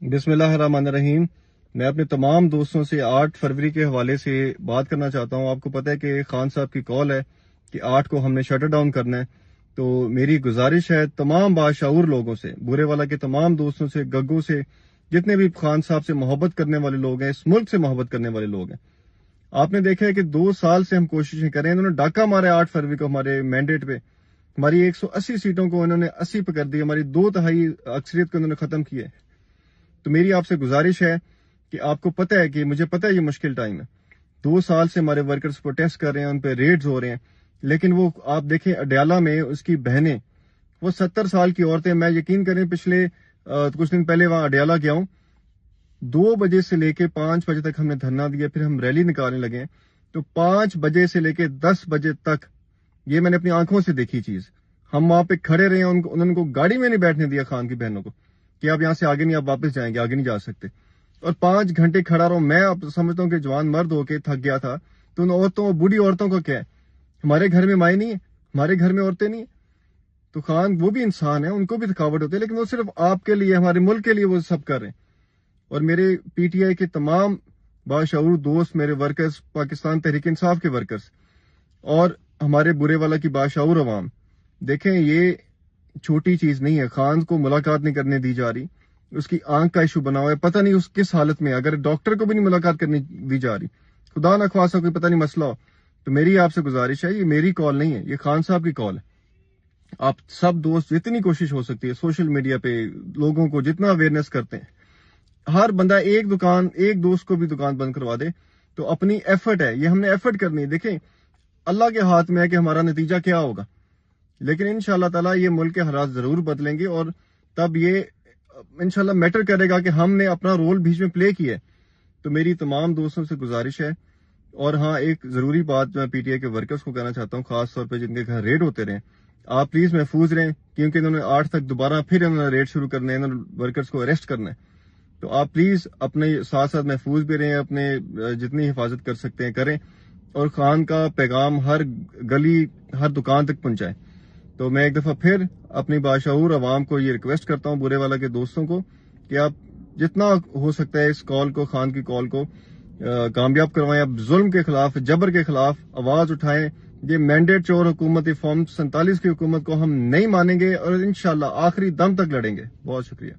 بسم اللہ الرحمن الرحیم۔ میں اپنے تمام دوستوں سے 8 فروری کے حوالے سے بات کرنا چاہتا ہوں۔ آپ کو پتہ ہے کہ خان صاحب کی کال ہے کہ 8 کو ہم نے شٹر ڈاؤن کرنا ہے، تو میری گزارش ہے تمام باشعور لوگوں سے، بورے والا کے تمام دوستوں سے، گگوں سے، جتنے بھی خان صاحب سے محبت کرنے والے لوگ ہیں، اس ملک سے محبت کرنے والے لوگ ہیں۔ آپ نے دیکھا ہے کہ 2 سال سے ہم کوششیں کر رہے ہیں۔ انہوں نے ڈاکہ مارا 8 فروری کو ہمارے مینڈیٹ پہ، ہماری 180 سیٹوں کو انہوں نے 80 پہ کر دی، ہماری 2/3 اکثریت کو انہوں نے ختم کیا ہے۔ تو میری آپ سے گزارش ہے کہ آپ کو پتہ ہے کہ مجھے پتہ ہے یہ مشکل ٹائم ہے، 2 سال سے ہمارے ورکرز پروٹیسٹ کر رہے ہیں، ان پہ ریڈز ہو رہے ہیں، لیکن وہ آپ دیکھیں اڈیالہ میں اس کی بہنیں، وہ 70 سال کی عورتیں، میں یقین کریں پچھلے کچھ دن پہلے وہاں اڈیالہ گیا ہوں، 2 بجے سے لے کے 5 بجے تک ہم نے دھرنا دیا، پھر ہم ریلی نکالنے لگے، تو 5 بجے سے لے کے 10 بجے تک یہ میں نے اپنی آنکھوں سے دیکھی چیز، ہم وہاں پہ کھڑے رہے ہیں، انہوں کو گاڑی میں نہیں بیٹھنے دیا خان کی بہنوں کو کہ آپ یہاں سے آگے نہیں، آپ واپس جائیں گے، آگے نہیں جا سکتے، اور 5 گھنٹے کھڑا رہا ہوں۔ میں اب سمجھتا ہوں کہ جوان مرد ہو کے تھک گیا تھا، تو ان عورتوں، بوڑھی عورتوں کو کیا ہے، ہمارے گھر میں مائیں نہیں ہیں، ہمارے گھر میں عورتیں نہیں ہیں، تو خان وہ بھی انسان ہیں، ان کو بھی تھکاوٹ ہوتی ہے، لیکن وہ صرف آپ کے لیے، ہمارے ملک کے لیے وہ سب کر رہے ہیں۔ اور میرے پی ٹی آئی کے تمام باشعور دوست، میرے ورکرز، پاکستان تحریک انصاف کے ورکرز، اور ہمارے برے والا کی باشعور عوام، دیکھیں یہ چھوٹی چیز نہیں ہے۔ خان کو ملاقات نہیں کرنے دی جا رہی، اس کی آنکھ کا ایشو بنا ہوا ہے، پتہ نہیں اس کس حالت میں، اگر ڈاکٹر کو بھی نہیں ملاقات کرنے دی جا رہی، خدا نہ خواستہ کوئی پتہ نہیں مسئلہ ہو، تو میری آپ سے گزارش ہے، یہ میری کال نہیں ہے، یہ خان صاحب کی کال ہے۔ آپ سب دوست جتنی کوشش ہو سکتی ہے سوشل میڈیا پہ لوگوں کو جتنا اویئرنیس کرتے ہیں، ہر بندہ ایک دوست کو بھی دکان بند کروا دے، تو اپنی ایفرٹ ہے، یہ ہم نے ایفرٹ کرنی ہے۔ دیکھیں اللہ کے ہاتھ میں ہے کہ ہمارا نتیجہ کیا ہوگا، لیکن انشاءاللہ تعالی یہ ملک کے حالات ضرور بدلیں گے، اور تب یہ انشاءاللہ میٹر کرے گا کہ ہم نے اپنا رول بیچ میں پلے کیا ہے۔ تو میری تمام دوستوں سے گزارش ہے، اور ہاں ایک ضروری بات میں پی ٹی آئی کے ورکرز کو کہنا چاہتا ہوں، خاص طور پہ جن کے گھر ریڈ ہوتے رہے، آپ پلیز محفوظ رہیں، کیونکہ انہوں نے 8 تک دوبارہ پھر انہوں نے ریڈ شروع کرنا ہے، انہوں نے ورکرز کو اریسٹ کرنا ہے، تو آپ پلیز اپنے ساتھ ساتھ محفوظ بھی رہیں، اپنے جتنی حفاظت کر سکتے ہیں کریں، اور خان کا پیغام ہر گلی، ہر دکان تک پہنچائیں۔ تو میں ایک دفعہ پھر اپنی باشعور عوام کو یہ ریکویسٹ کرتا ہوں، برے والا کے دوستوں کو، کہ آپ جتنا ہو سکتا ہے اس کال کو، خان کی کال کو کامیاب کروائیں، اب ظلم کے خلاف، جبر کے خلاف آواز اٹھائیں۔ یہ مینڈیٹ چور حکومت، فارم 47 کی حکومت کو ہم نہیں مانیں گے، اور انشاءاللہ آخری دم تک لڑیں گے۔ بہت شکریہ۔